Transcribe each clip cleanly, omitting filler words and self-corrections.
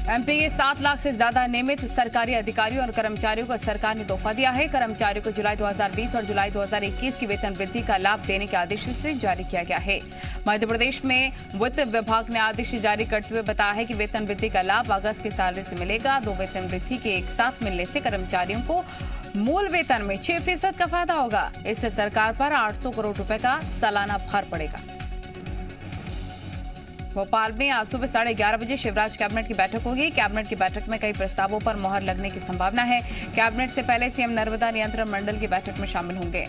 MP के 7 लाख से ज्यादा नियमित सरकारी अधिकारियों और कर्मचारियों को सरकार ने तोहफा दिया है। कर्मचारियों को जुलाई 2020 और जुलाई 2021 की वेतन वृद्धि का लाभ देने के आदेश से जारी किया गया है। मध्य प्रदेश में वित्त विभाग ने आदेश जारी करते हुए बताया है कि वेतन वृद्धि का लाभ अगस्त की सैलरी से मिलेगा। 2 वेतन वृद्धि के एक साथ मिलने से कर्मचारियों को मूल वेतन में 6% का फायदा होगा। इससे सरकार पर 800 करोड़ रुपए का सालाना भार पड़ेगा। भोपाल में आज सुबह 11:30 बजे शिवराज कैबिनेट की बैठक होगी। कैबिनेट की बैठक में कई प्रस्तावों पर मोहर लगने की संभावना है। कैबिनेट से पहले सीएम नर्मदा नियंत्रण मंडल की बैठक में शामिल होंगे।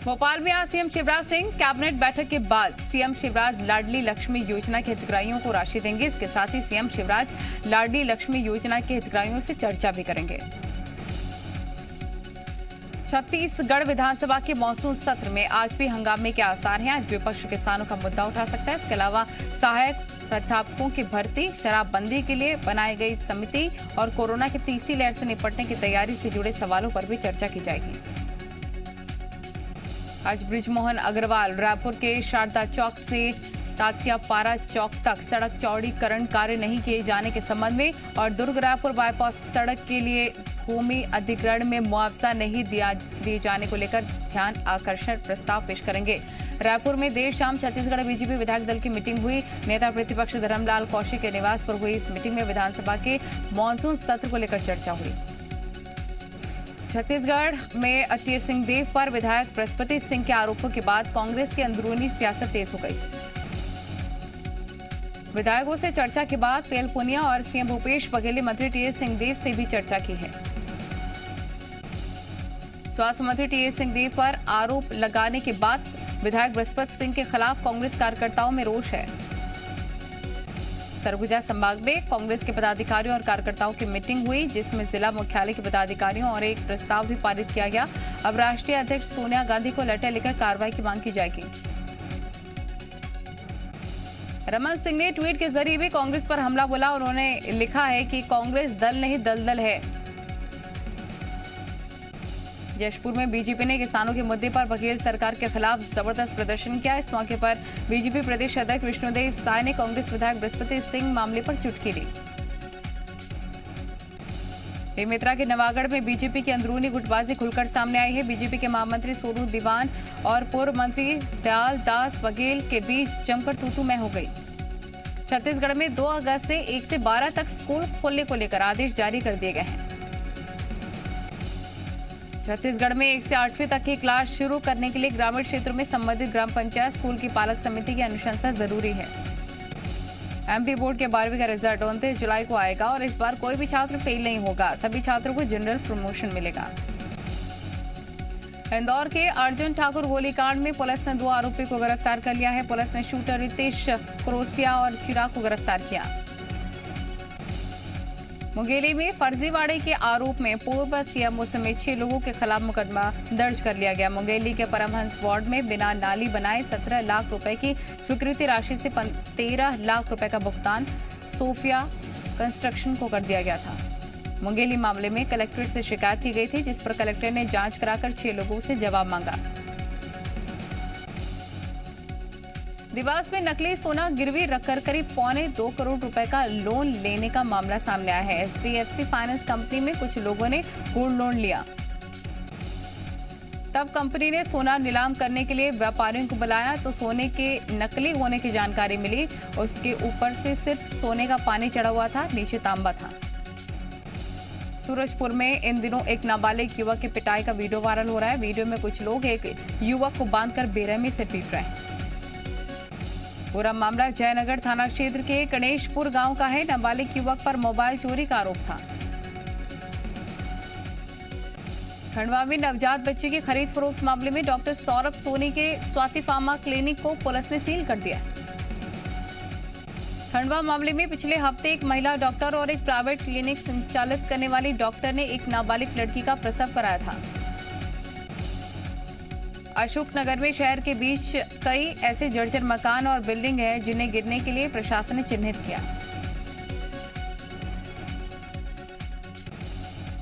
भोपाल में आज सीएम शिवराज सिंह कैबिनेट बैठक के बाद सीएम शिवराज लाडली लक्ष्मी योजना के हितग्राहियों को राशि देंगे। इसके साथ ही सीएम शिवराज लाडली लक्ष्मी योजना के हितग्राहियों से चर्चा भी करेंगे। छत्तीसगढ़ विधानसभा के मॉनसून सत्र में आज भी हंगामे के आसार हैं। आज विपक्ष किसानों का मुद्दा उठा सकता है। इसके अलावा सहायक प्राध्यापकों की भर्ती, शराबबंदी के लिए बनाई गई समिति और कोरोना की तीसरी लहर से निपटने की तैयारी से जुड़े सवालों पर भी चर्चा की जाएगी। आज बृजमोहन अग्रवाल रायपुर के शारदा चौक से तात्यापारा चौक तक सड़क चौड़ीकरण कार्य नहीं किए जाने के संबंध में और दुर्ग रायपुर बाईपास सड़क के लिए भूमि अधिग्रहण में मुआवजा नहीं दिए जाने को लेकर ध्यान आकर्षण प्रस्ताव पेश करेंगे। रायपुर में देर शाम छत्तीसगढ़ बीजेपी विधायक दल की मीटिंग हुई। नेता प्रतिपक्ष धर्मलाल कौशिक के निवास पर हुई इस मीटिंग में विधानसभा के मॉनसून सत्र को लेकर चर्चा हुई। छत्तीसगढ़ में टीएस सिंहदेव पर विधायक बृहस्पति सिंह के आरोपों के बाद कांग्रेस की अंदरूनी सियासत तेज हो गई। विधायकों से चर्चा के बाद पीएल पुनिया और सीएम भूपेश बघेल ने मंत्री टीएस सिंहदेव से भी चर्चा की है। स्वास्थ्य मंत्री टीएस सिंहदेव पर आरोप लगाने के बाद विधायक बृहस्पति सिंह के खिलाफ कांग्रेस कार्यकर्ताओं में रोष है। सरगुजा संभाग में कांग्रेस के पदाधिकारियों और कार्यकर्ताओं की मीटिंग हुई, जिसमें जिला मुख्यालय के पदाधिकारियों और एक प्रस्ताव भी पारित किया गया। अब राष्ट्रीय अध्यक्ष सोनिया गांधी को लेटर लिखकर कार्रवाई की मांग की जाएगी। रमन सिंह ने ट्वीट के जरिए भी कांग्रेस पर हमला बोला। उन्होंने लिखा है कि कांग्रेस दल नहीं दलदल है। जशपुर में बीजेपी ने किसानों के मुद्दे पर बघेल सरकार के खिलाफ जबरदस्त प्रदर्शन किया। इस मौके पर बीजेपी प्रदेश अध्यक्ष विष्णुदेव साय ने कांग्रेस विधायक बृहस्पति सिंह मामले पर चुटकी ली। बेमेतरा के नवागढ़ में बीजेपी की अंदरूनी गुटबाजी खुलकर सामने आई है। बीजेपी के महामंत्री सोनू दीवान और पूर्व मंत्री दयाल दास बघेल के बीच जमकर तूतू-मैं हो गई। छत्तीसगढ़ में 2 अगस्त से 1 से 12 तक स्कूल खोलने को लेकर आदेश जारी कर दिए गए हैं। छत्तीसगढ़ में 1 से 8वीं तक की क्लास शुरू करने के लिए ग्रामीण क्षेत्रों में संबंधित ग्राम पंचायत स्कूल की पालक समिति की अनुशंसा जरूरी है। एमपी बोर्ड के 12वीं का रिजल्ट 29 जुलाई को आएगा और इस बार कोई भी छात्र फेल नहीं होगा। सभी छात्रों को जनरल प्रमोशन मिलेगा। इंदौर के अर्जुन ठाकुर गोलीकांड में पुलिस ने 2 आरोपी को गिरफ्तार कर लिया है। पुलिस ने शूटर रितेश क्रोसिया और चिराग को गिरफ्तार किया। मुंगेली में फर्जीवाड़े के आरोप में पूर्व सीएमओ समेत 6 लोगों के खिलाफ मुकदमा दर्ज कर लिया गया। मुंगेली के परमहंस वार्ड में बिना नाली बनाए 17 लाख रुपए की स्वीकृति राशि से 13 लाख रुपए का भुगतान सोफिया कंस्ट्रक्शन को कर दिया गया था। मुंगेली मामले में कलेक्ट्रेट से शिकायत की गई थी, जिस पर कलेक्टर ने जांच कराकर 6 लोगों से जवाब मांगा। देवास में नकली सोना गिरवी रखकर करीब 1.25 करोड़ रुपए का लोन लेने का मामला सामने आया है। एचडीएफसी फाइनेंस कंपनी में कुछ लोगों ने गोल्ड लोन लिया। तब कंपनी ने सोना नीलाम करने के लिए व्यापारियों को बुलाया तो सोने के नकली होने की जानकारी मिली। उसके ऊपर से सिर्फ सोने का पानी चढ़ा हुआ था, नीचे तांबा था। सूरजपुर में इन दिनों एक नाबालिग युवक की पिटाई का वीडियो वायरल हो रहा है। वीडियो में कुछ लोग एक युवक को बांधकर बेरहमी से पीट रहे हैं। पूरा मामला जयनगर थाना क्षेत्र के गणेशपुर गांव का है। नाबालिग युवक पर मोबाइल चोरी का आरोप था। खंडवा में नवजात बच्चे की खरीद फरोख्त मामले में डॉक्टर सौरभ सोनी के स्वाति फार्मा क्लिनिक को पुलिस ने सील कर दिया। खंडवा मामले में पिछले हफ्ते एक महिला डॉक्टर और एक प्राइवेट क्लिनिक संचालित करने वाली डॉक्टर ने एक नाबालिग लड़की का प्रसव कराया था। अशोकनगर में शहर के बीच कई ऐसे जर्जर मकान और बिल्डिंग है जिन्हें गिरने के लिए प्रशासन ने चिन्हित किया।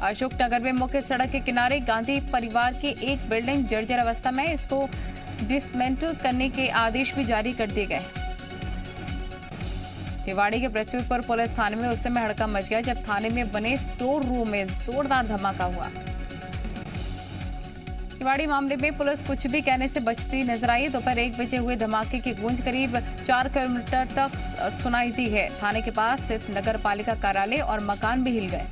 अशोकनगर में मुख्य सड़क के किनारे गांधी परिवार की एक बिल्डिंग जर्जर अवस्था में, इसको डिसमेंटल करने के आदेश भी जारी कर दिए गए। निवाड़ी के पृथ्वीपुर पुलिस थाने में उस समय हड़कंप मच गया जब थाने में बने स्टोर रूम में जोरदार धमाका हुआ। निवाड़ी मामले में पुलिस कुछ भी कहने से बचती नजर आई। दोपहर 1 बजे हुए धमाके की गूंज करीब 4 किलोमीटर तक सुनाई दी है। थाने के पास स्थित नगर पालिका कार्यालय और मकान भी हिल गए।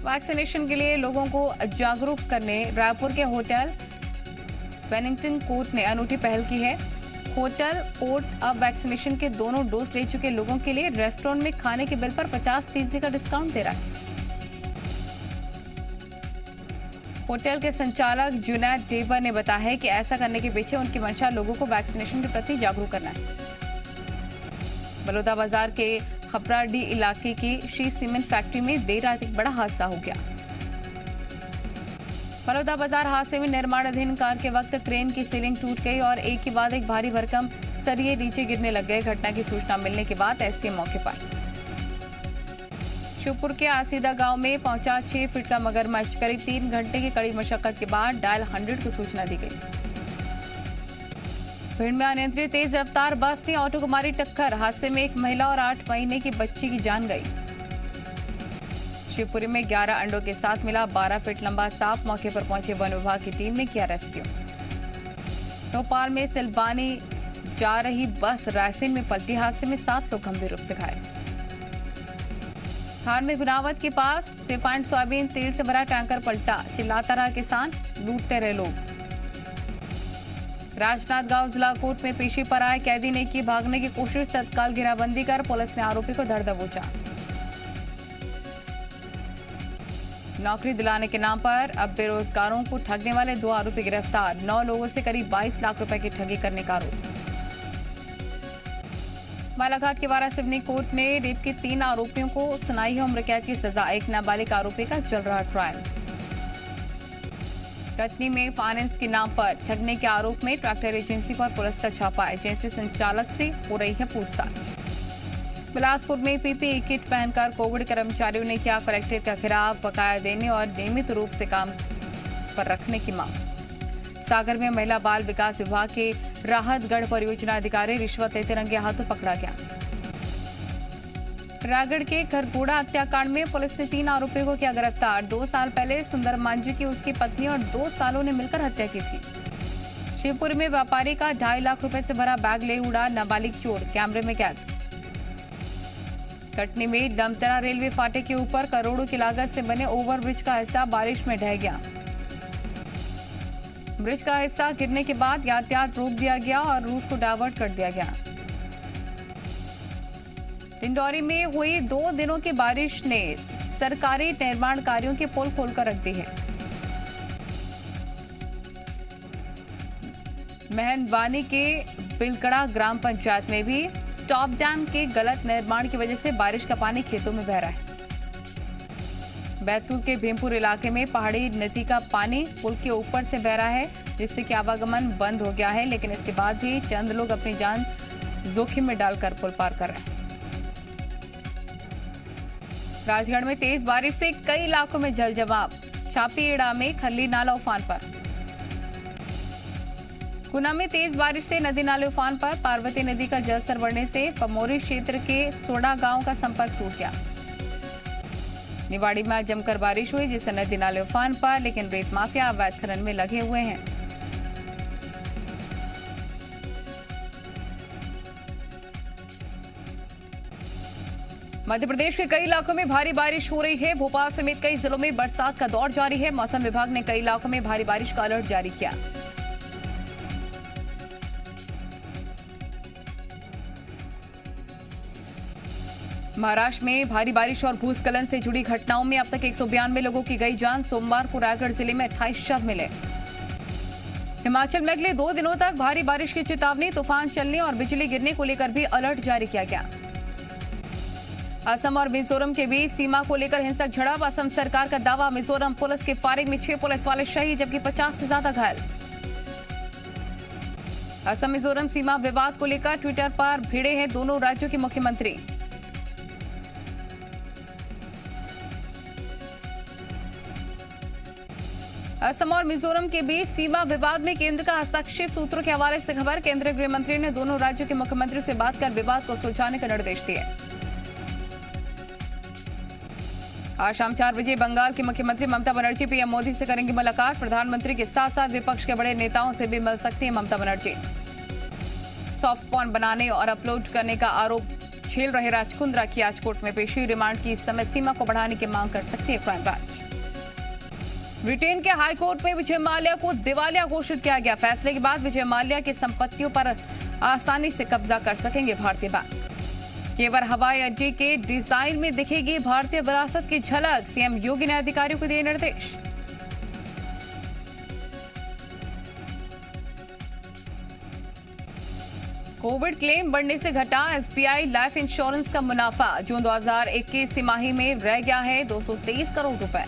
वैक्सीनेशन के लिए लोगों को जागरूक करने रायपुर के होटल वेलिंगटन कोर्ट ने अनूठी पहल की है। होटल कोर्ट अब वैक्सीनेशन के दोनों डोज ले चुके लोगों के लिए रेस्टोरेंट में खाने के बिल पर 50% का डिस्काउंट दे रहा है। होटल के संचालक जुनैद देवर ने बताया है कि ऐसा करने के पीछे उनकी मंशा लोगों को वैक्सीनेशन के प्रति जागरूक करना है। बलौदाबाजार के खपराडी इलाके की श्री सीमेंट फैक्ट्री में देर रात एक बड़ा हादसा हो गया। बलौदाबाजार हादसे में निर्माणाधीन कार के वक्त क्रेन की सीलिंग टूट गई और एक के बाद एक भारी भरकम सरिये नीचे गिरने लग गए। घटना की सूचना मिलने के बाद एसडीएम मौके पर शिवपुर के आसीदा गांव में पहुंचा 6 फीट का मगरमच्छ। करीब 3 घंटे की कड़ी मशक्कत के बाद डायल 100 को सूचना दी गई। भिंड में अनियंत्रित तेज रफ्तार बस ने ऑटो को मारी टक्कर। हादसे में एक महिला और 8 महीने की बच्ची की जान गई। शिवपुरी में 11 अंडों के साथ मिला 12 फीट लंबा सांप। मौके पर पहुंचे वन विभाग की टीम ने किया रेस्क्यू। भोपाल में सिलवानी जा रही बस रायसेन में पलटी। हादसे में 7 लोग गंभीर रूप से घायल। धार में गुनावत के पास रिफाइंड सोयाबीन तेल से भरा टैंकर पलटा। चिल्लाता रहा किसान, लूटते रहे लोग। राजनांदगांव जिला कोर्ट में पेशी पर आए कैदी ने की भागने की कोशिश। तत्काल घेराबंदी कर पुलिस ने आरोपी को धर दबोचा। नौकरी दिलाने के नाम पर अब बेरोजगारों को ठगने वाले 2 आरोपी गिरफ्तार। 9 लोगों से करीब 22 लाख रुपए की ठगी करने का आरोप। बालाघाट के वारा सिवनी कोर्ट ने रेप के 3 आरोपियों को सुनाई है उम्र कैद की सजा। एक नाबालिग आरोपी का चल रहा ट्रायल। कटनी में फाइनेंस के नाम पर ठगने के आरोप में ट्रैक्टर एजेंसी पर पुलिस का छापा। एजेंसी संचालक से हो रही है पूछताछ। बिलासपुर में पीपीई किट पहनकर कोविड कर्मचारियों ने किया कलेक्टर के खिलाफ बकाया देने और नियमित रूप से काम पर रखने की मांग। सागर में महिला बाल विकास विभाग के राहतगढ़ परियोजना अधिकारी रिश्वत लेते रंगे हाथों पकड़ा गया। रायगढ़ के खरगोड़ा हत्याकांड में पुलिस ने 3 आरोपियों को किया गिरफ्तार। 2 साल पहले सुंदर मांझी की उसकी पत्नी और 2 सालों ने मिलकर हत्या की थी। शिवपुरी में व्यापारी का 2.5 लाख रुपए से भरा बैग ले उड़ा नाबालिग चोर, कैमरे में कैद। कटनी में दमतरा रेलवे फाटक के ऊपर करोड़ों की लागत से बने ओवरब्रिज का हिस्सा बारिश में ढह गया। ब्रिज का हिस्सा गिरने के बाद यातायात रोक दिया गया और रूट को डाइवर्ट कर दिया गया। डिंडौरी में हुई 2 दिनों की बारिश ने सरकारी निर्माण कार्यों के पोल खोलकर रख दी है। मेहंदवानी के बिलकड़ा ग्राम पंचायत में भी स्टॉप डैम के गलत निर्माण की वजह से बारिश का पानी खेतों में बह रहा है। बैतूल के भीमपुर इलाके में पहाड़ी नदी का पानी पुल के ऊपर से बह रहा है, जिससे कि आवागमन बंद हो गया है। लेकिन इसके बाद भी चंद लोग अपनी जान जोखिम में डालकर पुल पार कर रहे हैं। राजगढ़ में तेज बारिश से कई इलाकों में जल जमाव। छापीड़ा में खल्ली नाला उफान पर। गुना में तेज बारिश से नदी नाले उफान पर। पार्वती नदी का जलस्तर बढ़ने से पमोरी क्षेत्र के सोडा गांव का संपर्क टूट गया। निवाड़ी में जमकर बारिश हुई जिससे नदी नाले उफान पर, लेकिन रेत माफिया अवैध खनन में लगे हुए हैं। मध्य प्रदेश के कई इलाकों में भारी बारिश हो रही है। भोपाल समेत कई जिलों में बरसात का दौर जारी है। मौसम विभाग ने कई इलाकों में भारी बारिश का अलर्ट जारी किया। महाराष्ट्र में भारी बारिश और भूस्खलन से जुड़ी घटनाओं में अब तक 192 लोगों की गई जान। सोमवार को रायगढ़ जिले में 28 शव मिले। हिमाचल में अगले 2 दिनों तक भारी बारिश की चेतावनी। तूफान चलने और बिजली गिरने को लेकर भी अलर्ट जारी किया गया। असम और मिजोरम के बीच सीमा को लेकर हिंसक झड़प। असम सरकार का दावा, मिजोरम पुलिस के फायरिंग में 6 पुलिस वाले शहीद जबकि 50 से ज्यादा घायल। असम मिजोरम सीमा विवाद को लेकर ट्विटर पर भिड़े हैं दोनों राज्यों के मुख्यमंत्री। असम और मिजोरम के बीच सीमा विवाद में केंद्र का हस्तक्षेप, सूत्रों के हवाले से खबर। केंद्रीय गृह मंत्री ने दोनों राज्यों के मुख्यमंत्री से बात कर विवाद को सुलझाने के निर्देश दिए। आज शाम 4 बजे बंगाल की मुख्यमंत्री ममता बनर्जी पीएम मोदी से करेंगी मुलाकात। प्रधानमंत्री के साथ साथ विपक्ष के बड़े नेताओं से भी मिल सकती है ममता बनर्जी। सॉफ्ट पॉर्न बनाने और अपलोड करने का आरोप झेल रहे राजकुंद्रा की आज कोर्ट में पेशी। रिमांड की समय सीमा को बढ़ाने की मांग कर सकती है क्राइम ब्रांच। ब्रिटेन के हाई कोर्ट में विजय माल्या को दिवालिया घोषित किया गया। फैसले के बाद विजय माल्या की संपत्तियों पर आसानी से कब्जा कर सकेंगे भारतीय बैंक। जेवर हवाई अड्डे के डिजाइन में दिखेगी भारतीय विरासत की झलक, सीएम योगी ने अधिकारियों को दिए निर्देश। कोविड क्लेम बढ़ने से घटा एसबीआई लाइफ इंश्योरेंस का मुनाफा। जून 2021 तिमाही में रह गया है 223 करोड़ रुपए।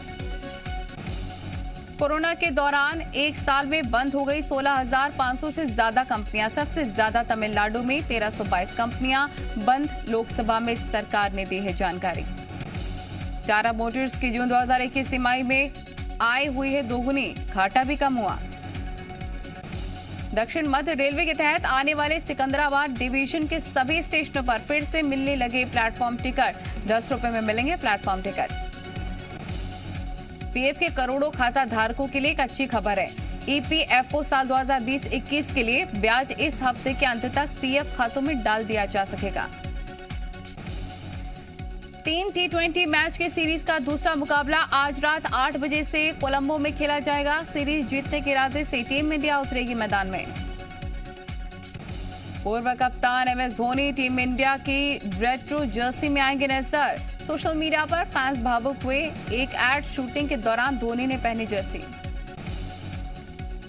कोरोना के दौरान एक साल में बंद हो गई 16,500 से ज्यादा कंपनियां। सबसे ज्यादा तमिलनाडु में 1322 कंपनियां बंद। लोकसभा में सरकार ने दी है जानकारी। टाटा मोटर्स की जून 2021 तिमाही में आय हुई है दोगुनी, घाटा भी कम हुआ। दक्षिण मध्य रेलवे के तहत आने वाले सिकंदराबाद डिवीजन के सभी स्टेशनों पर फिर से मिलने लगे प्लेटफॉर्म टिकट। 10 रुपए में मिलेंगे प्लेटफॉर्म टिकट। पीएफ के करोड़ों खाता धारकों के लिए एक अच्छी खबर है। ईपीएफओ साल 2020-21 के लिए ब्याज इस हफ्ते के अंत तक पीएफ खातों में डाल दिया जा सकेगा। 3 T20 मैच के सीरीज का दूसरा मुकाबला आज रात 8 बजे से कोलंबो में खेला जाएगा। सीरीज जीतने के इरादे से टीम इंडिया उतरेगी मैदान में। पूर्व कप्तान एमएस धोनी टीम इंडिया की रेट्रो जर्सी में आएंगे नजर। सोशल मीडिया पर फैंस भावुक हुए। एक एड शूटिंग के दौरान धोनी ने पहनी जर्सी।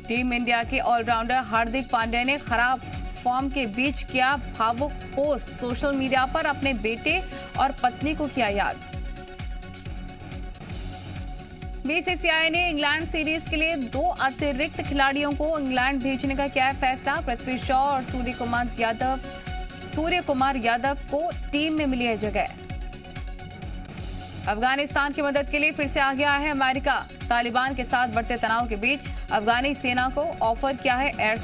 टीम इंडिया के ऑलराउंडर हार्दिक पांड्या ने खराब फॉर्म के बीच किया भावुक पोस्ट। सोशल मीडिया पर अपने बेटे और पत्नी को किया याद। बीसीसीआई ने इंग्लैंड सीरीज के लिए 2 अतिरिक्त खिलाड़ियों को इंग्लैंड भेजने का किया है फैसला। पृथ्वी शॉ और सूर्य कुमार यादव को टीम में मिली है जगह। अफगानिस्तान की मदद के लिए फिर से आ गया है अमेरिका। तालिबान के साथ बढ़ते तनाव के बीच अफगानी सेना को ऑफर किया है एयर